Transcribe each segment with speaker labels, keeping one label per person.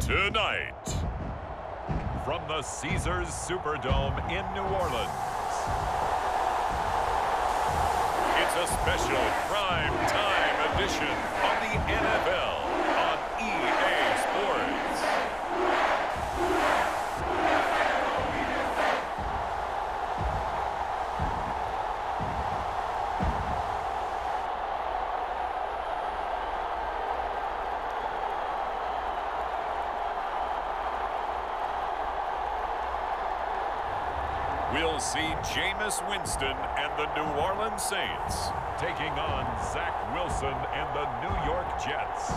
Speaker 1: Tonight, from the Caesars Superdome in New Orleans, it's a special prime time edition of the NFL on EA Sports. We'll see Jameis Winston and the New Orleans Saints taking on Zach Wilson and the New York Jets.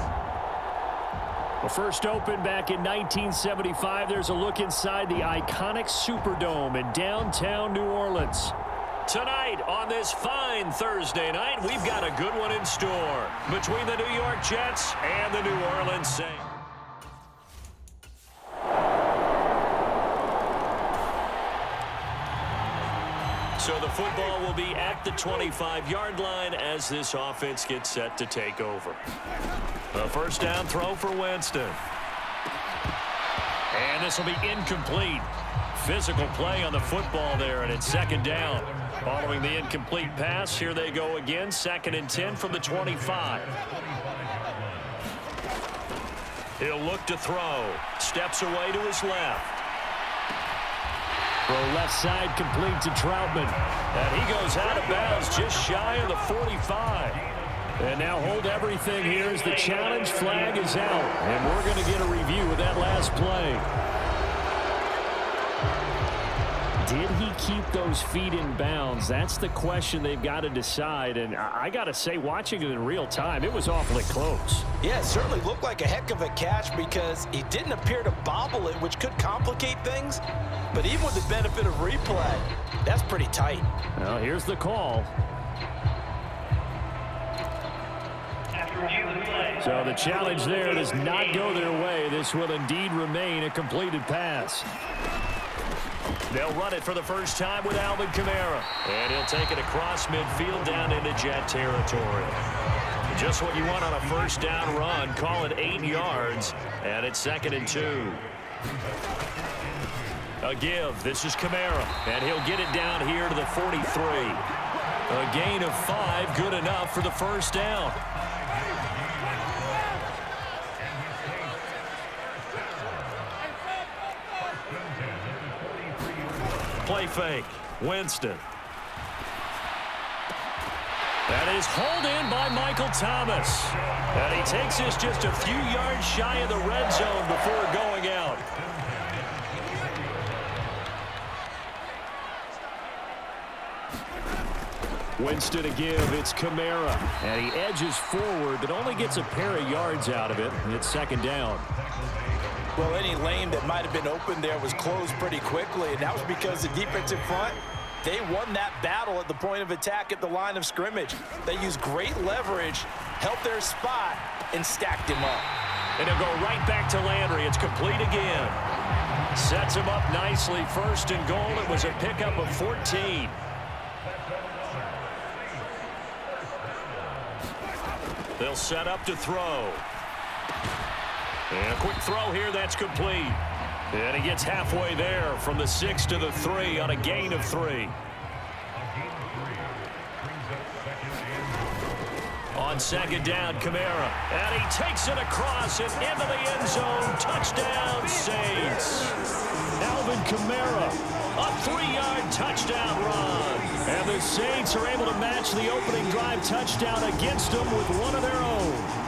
Speaker 2: Well, first opened back in 1975, there's a look inside the iconic Superdome in downtown New Orleans. Tonight, on this fine Thursday night, we've got a good one in store between the New York Jets and the New Orleans Saints. So the football will be at the 25-yard line as this offense gets set to take over. A first down throw for Winston. And this will be incomplete. Physical play on the football there, and it's second down. Following the incomplete pass, here they go again. 2nd and 10 from the 25. He'll look to throw. Steps away to his left. Throw left side complete to Troutman. And he goes out of bounds just shy of the 45. And now hold everything here as the challenge flag is out. And we're going to get a review of that last play. Did he keep those feet in bounds? That's the question they've got to decide. And I got to say, watching it in real time, it was awfully close.
Speaker 3: Yeah, it certainly looked like a heck of a catch because he didn't appear to bobble it, which could complicate things. But even with the benefit of replay, that's pretty tight.
Speaker 2: Well, here's the call. So the challenge there does not go their way. This will indeed remain a completed pass. They'll run it for the first time with Alvin Kamara. And he'll take it across midfield down into Jet territory. Just what you want on a first down run. Call it 8 yards. And it's 2nd and 2. A give. This is Kamara. And he'll get it down here to the 43. A gain of 5. Good enough for the first down. Play fake. Winston. That is hauled in by Michael Thomas. And he takes this just a few yards shy of the red zone before going out. Winston to give. It's Kamara. And he edges forward, but only gets a pair of yards out of it. And it's 2nd down.
Speaker 3: Well, any lane that might have been open there was closed pretty quickly, and that was because the defensive front, they won that battle at the point of attack at the line of scrimmage. They used great leverage, held their spot, and stacked him up.
Speaker 2: And he'll go right back to Landry. It's complete again. Sets him up nicely. 1st and goal. It was a pickup of 14. They'll set up to throw. And a quick throw here, that's complete. And he gets halfway there from the 6 to the 3 on a gain of 3. On 2nd down, Kamara. And he takes it across and into the end zone. Touchdown, Saints. Alvin Kamara, a 3-yard touchdown run. And the Saints are able to match the opening drive touchdown against them with one of their own.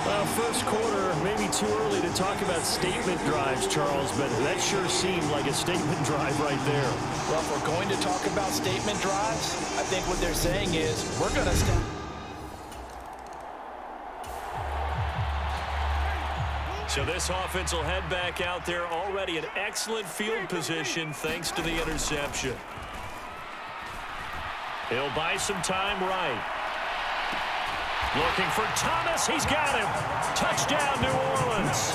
Speaker 2: First quarter, maybe too early to talk about statement drives, Charles, but that sure seemed like a statement drive right there.
Speaker 3: Well, if we're going to talk about statement drives, I think what they're saying is we're going to stop.
Speaker 2: So this offense will head back out there, already in excellent field position thanks to the interception. He'll buy some time right. Looking for Thomas. He's got him. Touchdown, New Orleans.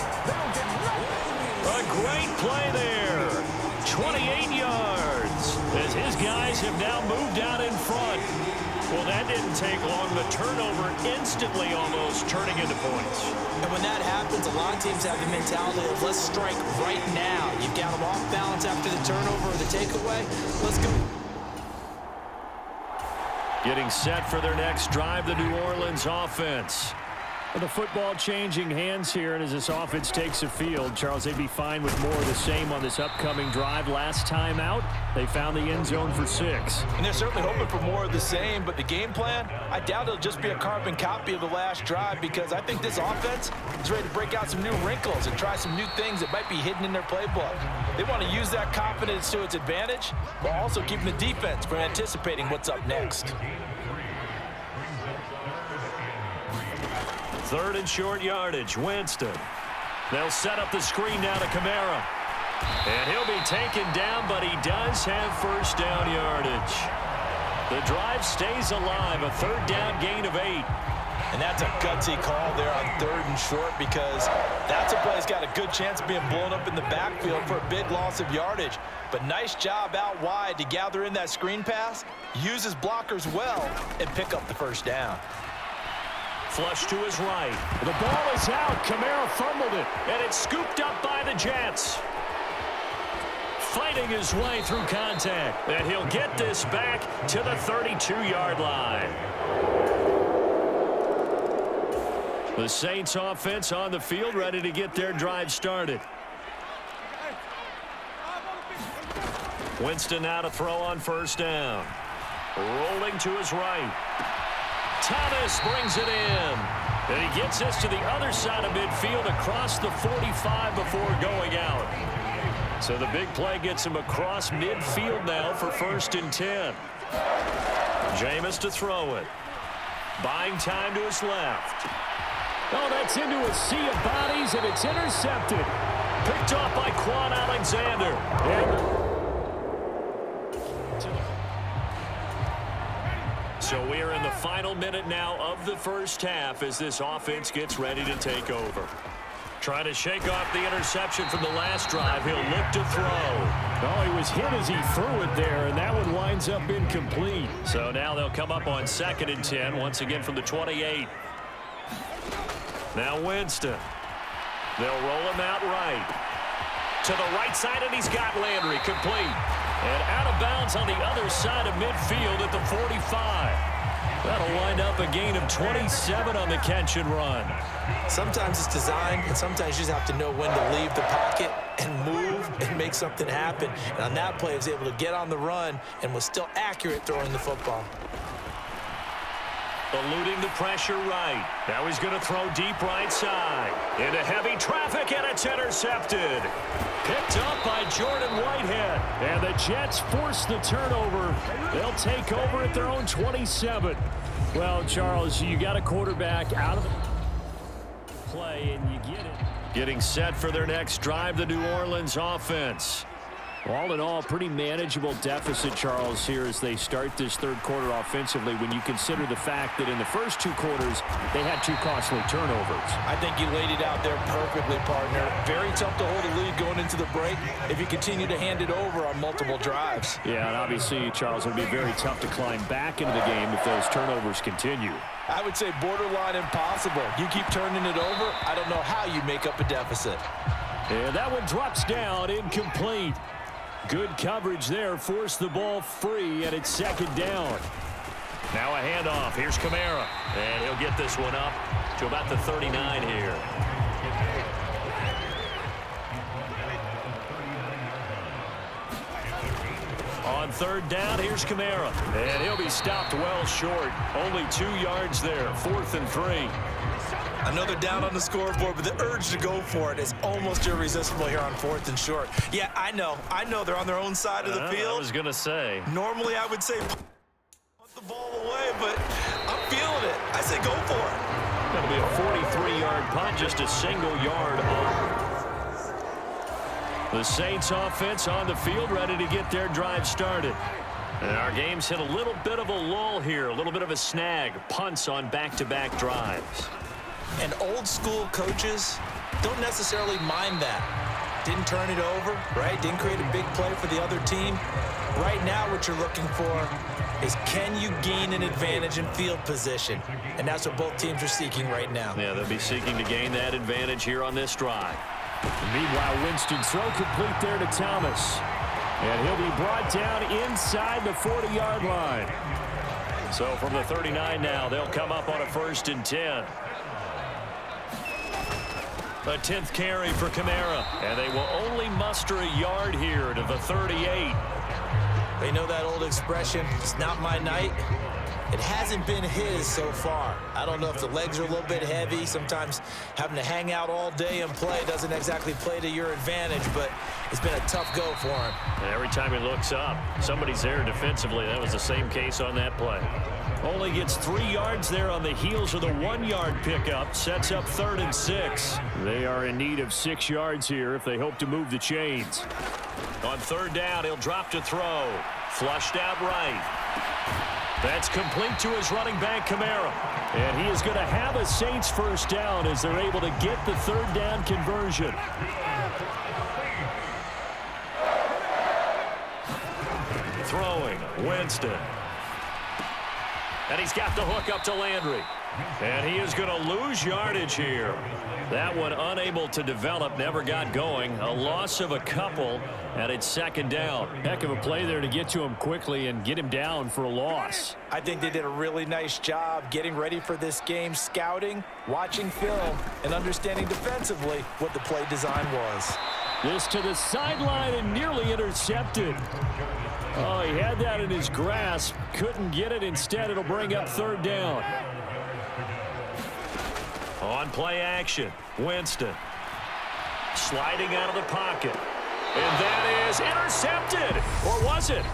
Speaker 2: A great play there. 28 yards as his guys have now moved out in front. Well, that didn't take long. The turnover instantly almost turning into points.
Speaker 3: And when that happens, a lot of teams have the mentality of let's strike right now. You've got them off balance after the turnover or the takeaway. Let's go.
Speaker 2: Getting set for their next drive, the New Orleans offense. Well, the football changing hands here, and as this offense takes the field, Charles, they'd be fine with more of the same on this upcoming drive. Last time out, they found the end zone for 6.
Speaker 3: And they're certainly hoping for more of the same, but the game plan, I doubt it'll just be a carbon copy of the last drive, because I think this offense is ready to break out some new wrinkles and try some new things that might be hidden in their playbook. They want to use that confidence to its advantage, while also keeping the defense from anticipating what's up next.
Speaker 2: 3rd and short yardage, Winston. They'll set up the screen now to Kamara. And he'll be taken down, but he does have first down yardage. The drive stays alive, a 3rd down gain of 8.
Speaker 3: And that's a gutsy call there on 3rd and short, because that's a play that's got a good chance of being blown up in the backfield for a big loss of yardage. But nice job out wide to gather in that screen pass, use his blockers well, and pick up the first down.
Speaker 2: Flush to his right. The ball is out. Kamara fumbled it, and it's scooped up by the Jets. Fighting his way through contact, and he'll get this back to the 32-yard line. The Saints offense on the field, ready to get their drive started. Winston now to throw on first down. Rolling to his right. Thomas brings it in. And he gets this to the other side of midfield across the 45 before going out. So the big play gets him across midfield now for 1st and 10. Jameis to throw it. Buying time to his left. Oh, that's into a sea of bodies, and it's intercepted. Picked off by Quan Alexander. So we are in the final minute now of the first half as this offense gets ready to take over. Trying to shake off the interception from the last drive. He'll look to throw. Oh, he was hit as he threw it there, and that one winds up incomplete. So now they'll come up on 2nd and 10, once again from the 28. Now Winston. They'll roll him out right. To the right side, and he's got Landry complete. And out of bounds on the other side of midfield at the 45. That'll wind up a gain of 27 on the catch and run.
Speaker 3: Sometimes it's designed, and sometimes you just have to know when to leave the pocket and move and make something happen. And on that play, he was able to get on the run and was still accurate throwing the football.
Speaker 2: Eluding the pressure right. Now he's going to throw deep right side. Into heavy traffic, and it's intercepted. Picked up by Jordan Whitehead. And the Jets force the turnover. They'll take over at their own 27. Well, Charles, you got a quarterback out of the play, and you get it. Getting set for their next drive, the New Orleans offense. All in all, pretty manageable deficit, Charles, here as they start this 3rd quarter offensively when you consider the fact that in the first 2 quarters, they had 2 costly turnovers.
Speaker 3: I think you laid it out there perfectly, partner. Very tough to hold a lead going into the break if you continue to hand it over on multiple drives.
Speaker 2: Yeah, and obviously, Charles, it would be very tough to climb back into the game if those turnovers continue.
Speaker 3: I would say borderline impossible. You keep turning it over, I don't know how you make up a deficit.
Speaker 2: And that one drops down, incomplete. Good coverage there, forced the ball free, and it's 2nd down. Now a handoff. Here's Kamara, and he'll get this one up to about the 39 here. On 3rd down, here's Kamara, and he'll be stopped well short. Only 2 yards there, 4th and 3.
Speaker 3: I know they're down on the scoreboard, but the urge to go for it is almost irresistible here on 4th and short. Yeah, I know they're on their own side of the field.
Speaker 2: I was going to say.
Speaker 3: Normally, I would say put the ball away, but I'm feeling it. I say go for it.
Speaker 2: That'll be a 43-yard punt, just a single yard off. The Saints offense on the field, ready to get their drive started. And our game's hit a little bit of a lull here, a little bit of a snag. Punts on back-to-back drives.
Speaker 3: And old school coaches don't necessarily mind that. Didn't turn it over, right? Didn't create a big play for the other team. Right now what you're looking for is can you gain an advantage in field position? And that's what both teams are seeking right now.
Speaker 2: Yeah, they'll be seeking to gain that advantage here on this drive. Meanwhile, Winston's throw complete there to Thomas. And he'll be brought down inside the 40-yard line. So from the 39 now, they'll come up on a 1st and 10. A 10th carry for Kamara. And they will only muster a yard here to the 38.
Speaker 3: They know that old expression, it's not my night. It hasn't been his so far. I don't know if the legs are a little bit heavy. Sometimes having to hang out all day and play doesn't exactly play to your advantage, but it's been a tough go for him.
Speaker 2: And every time he looks up, somebody's there defensively. That was the same case on that play. Only gets 3 yards there on the heels of the 1-yard pickup. Sets up 3rd and 6. They are in need of 6 yards here if they hope to move the chains. On 3rd down, he'll drop to throw. Flushed out right. That's complete to his running back, Kamara. And he is going to have a Saints 1st down as they're able to get the 3rd down conversion. Throwing, Winston. And he's got the hook up to Landry. And he is going to lose yardage here. That one unable to develop, never got going. A loss of a couple, and it's 2nd down. Heck of a play there to get to him quickly and get him down for a loss.
Speaker 3: I think they did a really nice job getting ready for this game, scouting, watching film, and understanding defensively what the play design was.
Speaker 2: This to the sideline and nearly intercepted. Oh, he had that in his grasp. Couldn't get it. Instead, it'll bring up 3rd down. On play action, Winston. Sliding out of the pocket. And that is intercepted. Or was it?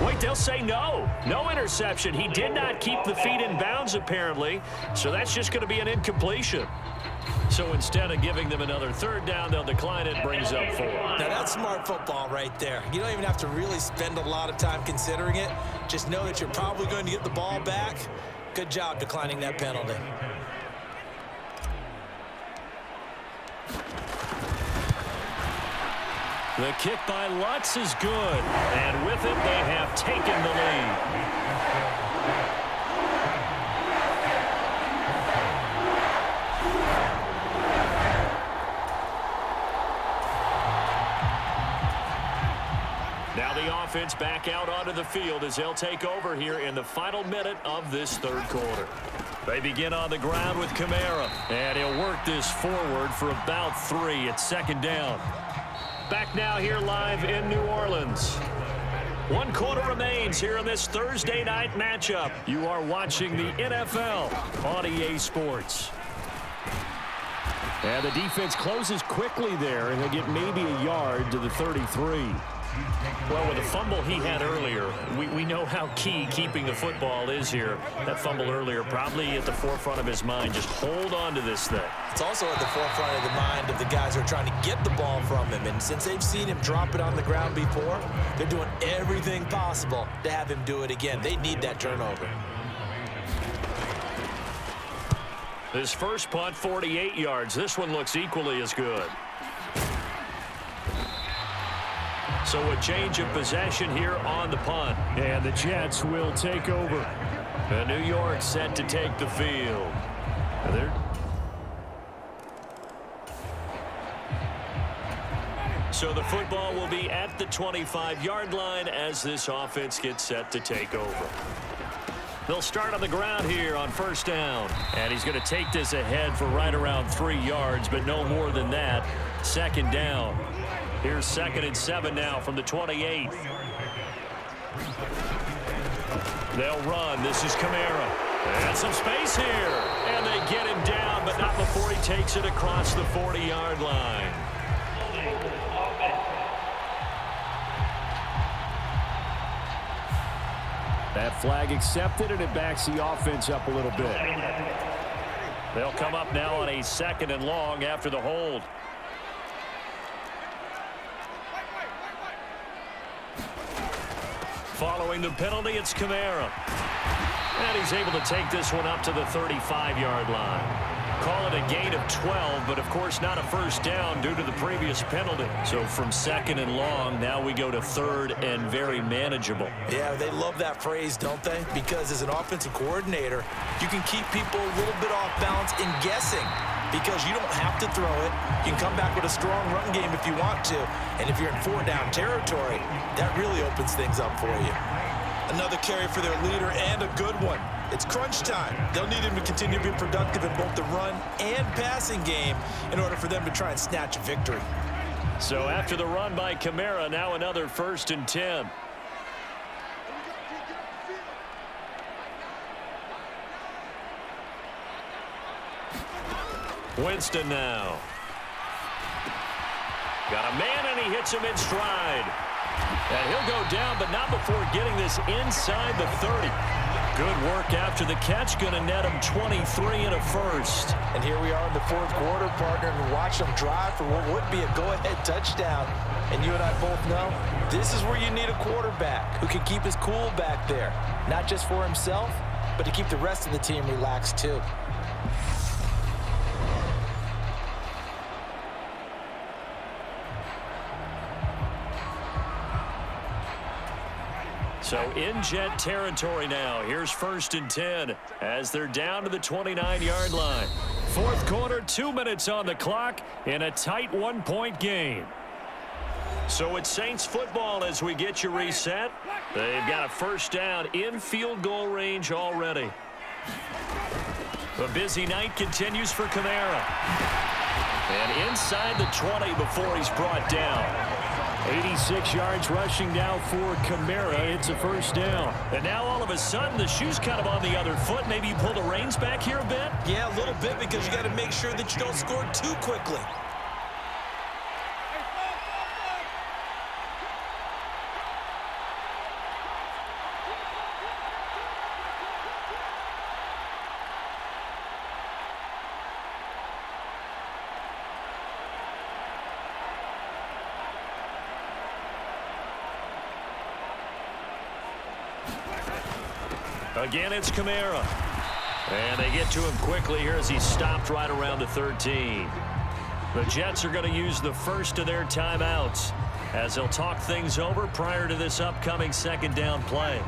Speaker 2: Wait, they'll say no. No interception. He did not keep the feet in bounds, apparently. So that's just going to be an incompletion. So instead of giving them another 3rd down, they'll decline it. Brings up 4.
Speaker 3: Now, that's smart football right there. You don't even have to really spend a lot of time considering it. Just know that you're probably going to get the ball back. Good job declining that penalty.
Speaker 2: The kick by Lutz is good. And with it, they have taken the lead. Now the offense back out onto the field as they'll take over here in the final minute of this 3rd quarter. They begin on the ground with Kamara. And he'll work this forward for about 3 at 2nd down. Back now here live in New Orleans. 1 quarter remains here in this Thursday night matchup. You are watching the NFL on EA Sports. And the defense closes quickly there, and they get maybe a yard to the 33. Well, with the fumble he had earlier, we know how key keeping the football is here. That fumble earlier probably at the forefront of his mind. Just hold on to this thing.
Speaker 3: It's also at the forefront of the mind of the guys who are trying to get the ball from him. And since they've seen him drop it on the ground before, they're doing everything possible to have him do it again. They need that turnover.
Speaker 2: His first punt, 48 yards. This one looks equally as good. So a change of possession here on the punt. And the Jets will take over. And New York set to take the field. So the football will be at the 25-yard line as this offense gets set to take over. They'll start on the ground here on 1st down. And he's going to take this ahead for right around 3 yards, but no more than that. 2nd down. Here's 2nd and 7 now from the 28. They'll run. This is Kamara. And some space here. And they get him down, but not before he takes it across the 40-yard line. That flag accepted, and it backs the offense up a little bit. They'll come up now on a 2nd and long after the hold. Following the penalty, it's Kamara. And he's able to take this one up to the 35-yard line. Call it a gain of 12, but of course not a first down due to the previous penalty. So from 2nd and long, now we go to 3rd and very manageable.
Speaker 3: Yeah, they love that phrase, don't they? Because as an offensive coordinator, you can keep people a little bit off balance in guessing because you don't have to throw it. You can come back with a strong run game if you want to. And if you're in 4-down territory, that really opens things up for you. Another carry for their leader and a good one. It's crunch time. They'll need him to continue to be productive in both the run and passing game in order for them to try and snatch a victory.
Speaker 2: So after the run by Kamara, now another 1st and 10. Winston now. Got a man, and he hits him in stride. And he'll go down, but not before getting this inside the 30. Good work after the catch. Going to net him 23 and a first.
Speaker 3: And here we are in the 4th quarter, partner, and watch them drive for what would be a go-ahead touchdown. And you and I both know this is where you need a quarterback who can keep his cool back there. Not just for himself, but to keep the rest of the team relaxed too.
Speaker 2: So in Jet territory now. Here's 1st and 10 as they're down to the 29-yard line. 4th quarter, 2 minutes on the clock in a tight 1-point game. So it's Saints football as we get you reset. They've got a first down in field goal range already. The busy night continues for Kamara. And inside the 20 before he's brought down. 86 yards rushing now for Kamara. It's a first down. And now all of a sudden the shoe's kind of on the other foot. Maybe you pull the reins back here a bit?
Speaker 3: Yeah, a little bit because you got to make sure that you don't score too quickly.
Speaker 2: Again, it's Kamara. And they get to him quickly here as he's stopped right around the 13. The Jets are going to use the first of their timeouts as they'll talk things over prior to this upcoming 2nd down play.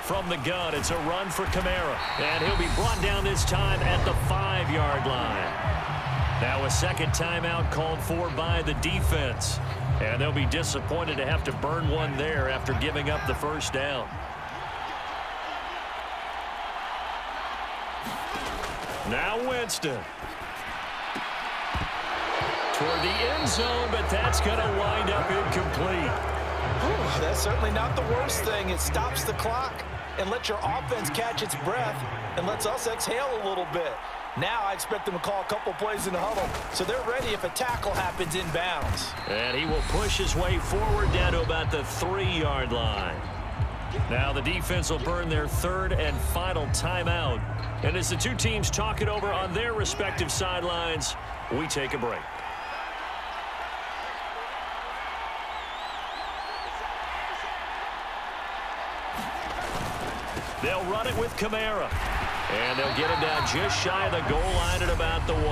Speaker 2: From the gun, it's a run for Kamara. And he'll be brought down this time at the 5-yard line. Now a 2nd timeout called for by the defense. And they'll be disappointed to have to burn one there after giving up the first down. Now Winston. Toward the end zone, but that's going to wind up incomplete.
Speaker 3: Whew, that's certainly not the worst thing. It stops the clock and lets your offense catch its breath and lets us exhale a little bit. Now I expect them to call a couple plays in the huddle, so they're ready if a tackle happens inbounds.
Speaker 2: And he will push his way forward down to about the 3-yard line. Now the defense will burn their 3rd and final timeout. And as the two teams talk it over on their respective sidelines, we take a break. They'll run it with Kamara. And they'll get him down just shy of the goal line at about the 1.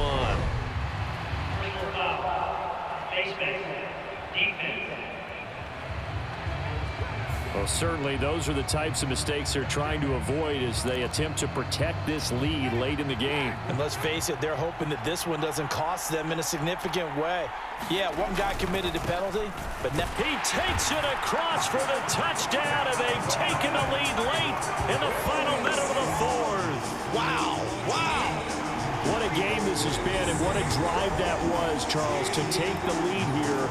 Speaker 2: Well, certainly those are the types of mistakes they're trying to avoid as they attempt to protect this lead late in the game.
Speaker 3: And let's face it, they're hoping that this one doesn't cost them in a significant way. Yeah, one guy committed a penalty, but now
Speaker 2: he takes it across for the touchdown, and they've taken the lead late in the final minute of the 4th.
Speaker 3: Wow, wow.
Speaker 2: What a game this has been, and what a drive that was, Charles, to take the lead here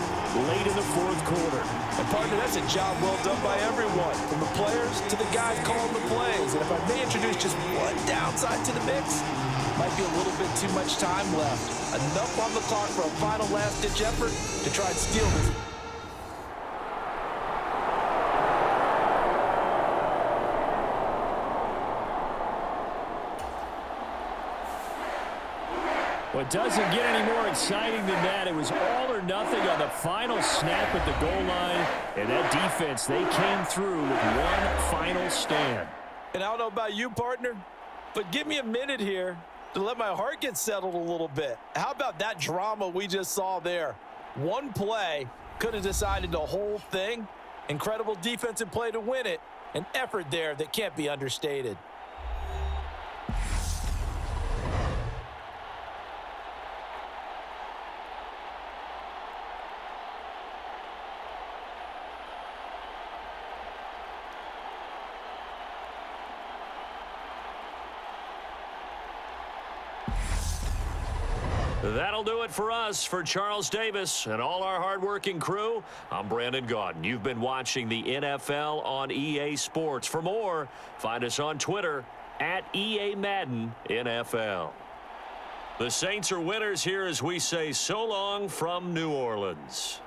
Speaker 2: late in the fourth quarter.
Speaker 3: And partner, that's a job well done by everyone, from the players to the guys calling the plays. And if I may introduce just one downside to the mix, might be a little bit too much time left. Enough on the clock for a final last-ditch effort to try and steal this.
Speaker 2: Well, it doesn't get any more exciting than that. It was all or nothing on the final snap at the goal line. And that defense, they came through with one final stand.
Speaker 3: And I don't know about you, partner, but give me a minute here to let my heart get settled a little bit. How about that drama we just saw there? One play could have decided the whole thing. Incredible defensive play to win it. An effort there that can't be understated.
Speaker 2: That'll do it for us. For Charles Davis and all our hardworking crew, I'm Brandon Gaudin. You've been watching the NFL on EA Sports. For more, find us on Twitter at EA Madden NFL. The Saints are winners here as we say so long from New Orleans.